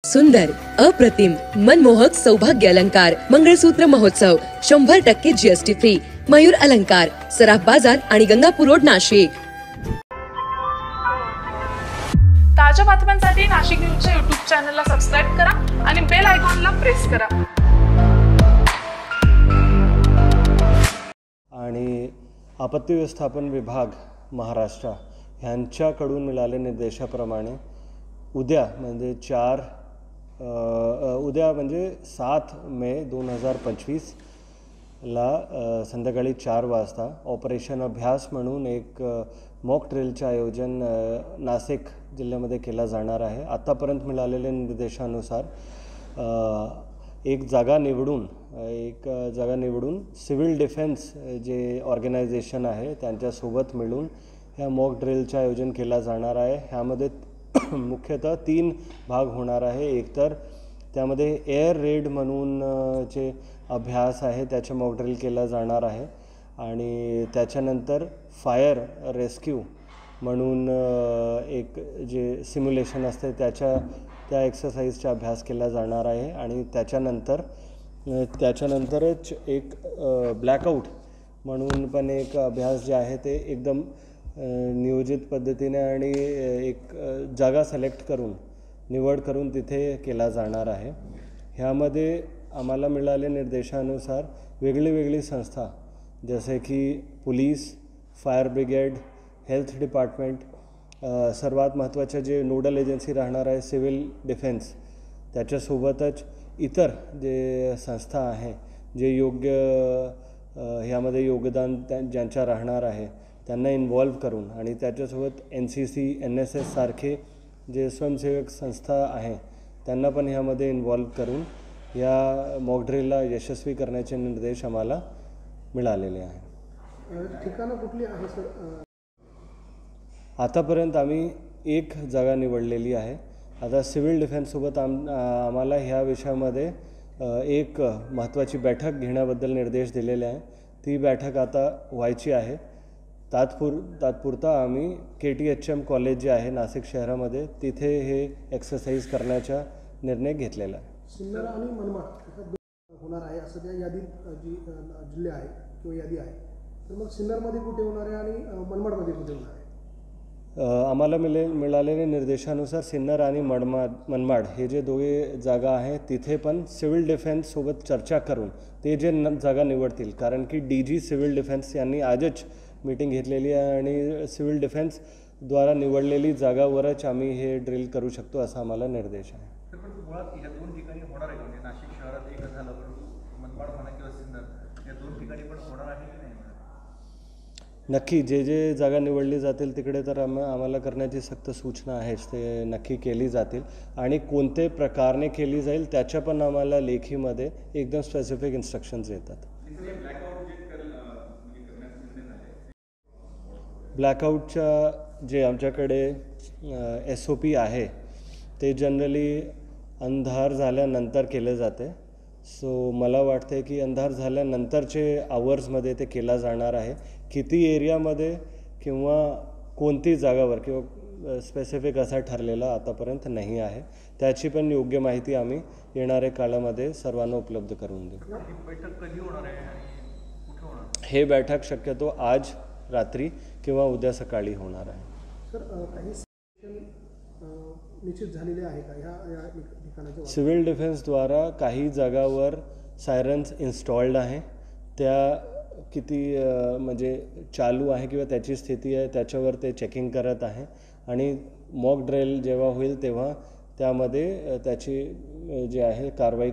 सुंदर, अप्रतिम, मनमोहक सौभाग्य अलंकार मंगळसूत्र महोत्सव 100% जीएसटी फ्री. मयूर अलंकार, सराफ बाजार आणि गंगापूर रोड, नाशिक. ताज्या बातम्यांसाठी नाशिक न्यूजच्या YouTube चॅनलला सबस्क्राइब करा आणि बेल आयकॉनला प्रेस करा. आणि आपत्ती व्यवस्थापन विभाग महाराष्ट्र यांच्याकडून मिळालेल्या निर्देशाप्रमाणे उद्या म्हणजे 7 मे 2025 ला संध्याकाळी 4 वाजता ऑपरेशन अभ्यास म्हणून एक मॉक ड्रिलचे आयोजन नाशिक जिल्ह्यामध्ये केला जाणार आहे. आतापर्यंत मिळालेल्या निर्देशानुसार एक जागा निवडून सिव्हिल डिफेन्स जे ऑर्गनायझेशन आहे त्यांच्यासोबत मिळून ह्या मॉक ड्रिलचे आयोजन केला जाणार आहे. ह्यामध्ये मुख्यतः 3 भाग होणार आहे. एक तर त्यामध्ये एअर रेड म्हणून जे अभ्यास आहे त्याचे मॉक ड्रिल केला जाणार आहे आणि त्याच्यानंतर फायर रेस्क्यू म्हणून एक जे सिम्युलेशन असते त्या एक्सरसाइजचा अभ्यास केला जाणार आहे. आणि त्याच्यानंतरच एक ब्लॅकआउट म्हणून पण एक अभ्यास जे आहे ते एकदम नियोजित पद्धतीने आणि एक जागा निवड करून तिथे केला जाणार आहे. ह्यामध्ये आम्हाला मिळालेल्या निर्देशानुसार वेगळी संस्था जसे की police, fire brigade, health department, सर्वात महत्त्वाच्या जे नोडल एजन्सी राहणार आहे सिव्हिल डिफेन्स, त्याच्यासोबतच इतर जे संस्था आहे जे योग्य ह्यामध्ये योगदान ज्यांच्या राहणार आहे त्यांना इन्व्हॉल्व करून आणि त्याच्यासोबत NCC, NSS सारखे जे स्वयंसेवक संस्था आहे त्यांना पण ह्यामध्ये इन्व्हॉल्व करून या मॉक ड्रिलला यशस्वी करण्याचे निर्देश आम्हाला मिळालेले आहे. ठिकाणं कुठली आहे सर? आतापर्यंत आम्ही एक जागा निवडलेली आहे. आता सिव्हिल डिफेन्ससोबत आम्हाला ह्या विषयामध्ये एक महत्त्वाची बैठक घेण्याबद्दल निर्देश दिलेले आहे. ती बैठक आता व्हायची आहे. तात्पुरता आम्ही KTHM कॉलेज जे आहे नाशिक शहरामध्ये तिथे हे एक्सरसाइज करण्याचा निर्णय घेतलेला आहे. सिन्नर आणि मनमाड होणार आहे असं त्या यादीत जी जिल्हे आहे किंवा यादी आहे, तर मग सिन्नरमध्ये कुठे होणार आहे आणि मनमाडमध्ये कुठे होणार आहे? आम्हाला मिळालेल्या निर्देशानुसार सिन्नर आणि मनमाड हे जे दोघे जागा आहेत तिथे पण सिव्हिल डिफेन्ससोबत चर्चा करून ते जे जागा निवडतील, कारण की DG सिव्हिल डिफेन्स यांनी आजच मीटिंग घेतलेली आहे आणि सिव्हिल डिफेन्सद्वारा निवडलेली जागावरच आम्ही हे ड्रिल करू शकतो असा आम्हाला निर्देश आहे. मुळात ह्या 2 ठिकाणी होणार आहे म्हणजे नाशिक शहरात एक झालं मनमाड म्हणा किंवा सिन्नर या 2 ठिकाणी पण होणार आहे की नाही? नक्की जे जागा निवडली जातील तिकडे तर आम्हाला करण्याची सक्त सूचना आहेच, ते नक्की केली जातील आणि कोणते प्रकारने केली जाईल त्याच्या पण आम्हाला लेखीमध्ये एकदम स्पेसिफिक इन्स्ट्रक्शन्स येतात. ब्लॅकआउटच्या जे आमच्याकडे SOP आहे ते जनरली अंधार झाल्यानंतर केले जाते. सो मला वाटते की अंधार झाल्यानंतरचे आवर्समध्ये ते केला जाणार आहे. किती एरियामध्ये किंवा कोणती जागावर किंवा स्पेसिफिक असा ठरलेला आतापर्यंत नाही आहे. त्याची पण योग्य माहिती आम्ही येणाऱ्या काळामध्ये सर्वांना उपलब्ध करून देऊ. बैठक कधी होणार आहे आणि कुठे होणार? हे बैठक शक्यतो आज रात्री किंवा उद्या सकाळी होणार आहे. सर काही निश्चित झालेले आहे का ह्या ठिकाणाच्या? सिव्हिल डिफेन्सद्वारा काही जागावर सायरन्स इन्स्टॉल्ड आहे. त्या किती म्हणजे चालू आहे किंवा त्याची स्थिती आहे त्याच्यावर ते चेकिंग करत आहे आणि मॉक ड्रिल जेव्हा होईल तेव्हा त्यामध्ये त्याची जे आहे कारवाई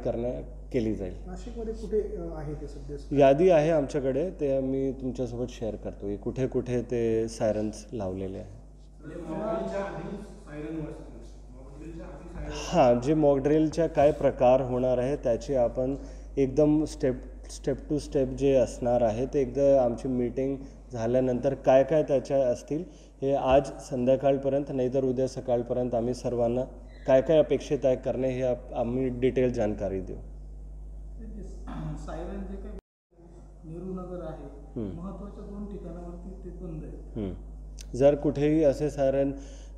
केली जाईल. नाशिकमध्ये कुठे आहे ते सध्या? यादी आहे आमच्याकडे, ते मी तुमच्यासोबत शेअर करतो कुठे कुठे ते सायरन्स लावलेले आहे. हां, जे मॉक ड्रिलच्या काय प्रकार होणार आहे त्याची आपण एकदम स्टेप टू स्टेप जे असणार आहे ते एकदा आमची मीटिंग झाल्यानंतर काय त्याच्या असतील हे आज संध्याकाळपर्यंत नाहीतर उद्या सकाळपर्यंत आम्ही सर्वांना काय अपेक्षित आहे करणे हे आम्ही डिटेल जानकारी देऊ. सायरन जे काही नेहरू नगर आहे महत्त्वाच्या 2 ठिकाणावरती ते बंद आहे. जर कुठेही असे सायरन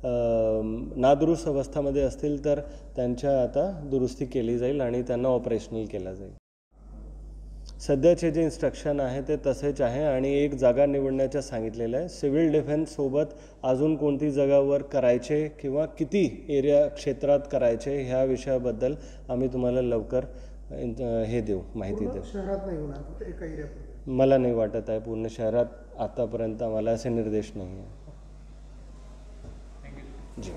नादुरुस्त अवस्थामध्ये असतील तर त्यांच्या आता दुरुस्ती केली जाईल आणि त्यांना ऑपरेशनल केलं जाईल. सध्याचे जे इन्स्ट्रक्शन आहे ते तसेच आहे आणि एक जागा निवडण्याचं सांगितलेलं आहे. सिव्हिल डिफेन्ससोबत अजून कोणती जागावर करायचे किंवा किती एरिया क्षेत्रात करायचे ह्या विषयाबद्दल आम्ही तुम्हाला लवकर हे देऊ, माहिती देऊ. शहरात नाही होणार, फक्त एका एरियापुरते. मला नाही वाटत आहे पूर्ण शहरात आतापर्यंत आम्हाला असे निर्देश नाही आहे. जी.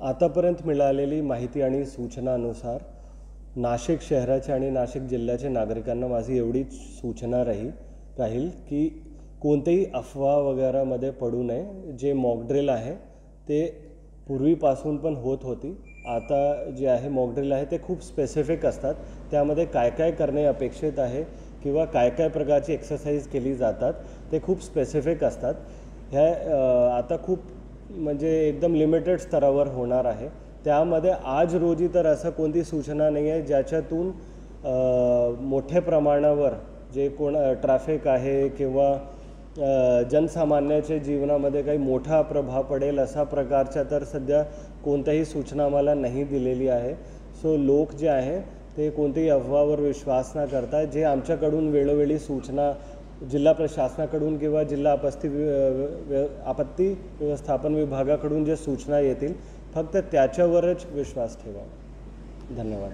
आतापर्यंत मिळालेली माहिती आणि सूचनानुसार नाशिक शहराचे आणि नाशिक जिल्ह्याच्या नागरिकांना माझी एवढीच सूचना राहील की कोणतेही अफवा वगैरेमध्ये पडू नये. जे मॉकड्रिल आहे ते पूर्वीपासून पण होत होती. आता जे आहे मॉकड्रिल आहे ते खूप स्पेसिफिक असतात. त्यामध्ये काय काय करणे अपेक्षित आहे किंवा काय काय प्रकारची एक्सरसाइज केली जातात ते खूप स्पेसिफिक असतात. ह्या आता खूप म्हणजे एकदम लिमिटेड स्तरावर होणार आहे. त्यामध्ये आज रोजी तर असं कोणती सूचना नाही आहे ज्याच्यातून मोठ्या प्रमाणावर जे ट्रॅफिक आहे किंवा जनसामान्याच्या जीवनामध्ये काही मोठा प्रभाव पडेल अशा प्रकारच्या तर सध्या कोणत्याही सूचना आम्हाला नाही दिलेली आहे. सो लोक जे आहे ते कोणत्याही अफवावर विश्वास न करता जे आमच्याकडून वेळोवेळी सूचना जिल्हा प्रशासनाकडून किंवा जिल्हा आपत्ती व्यवस्थापन विभागाकडून जे सूचना येतील फक्त त्याच्यावरच विश्वास ठेवा. धन्यवाद.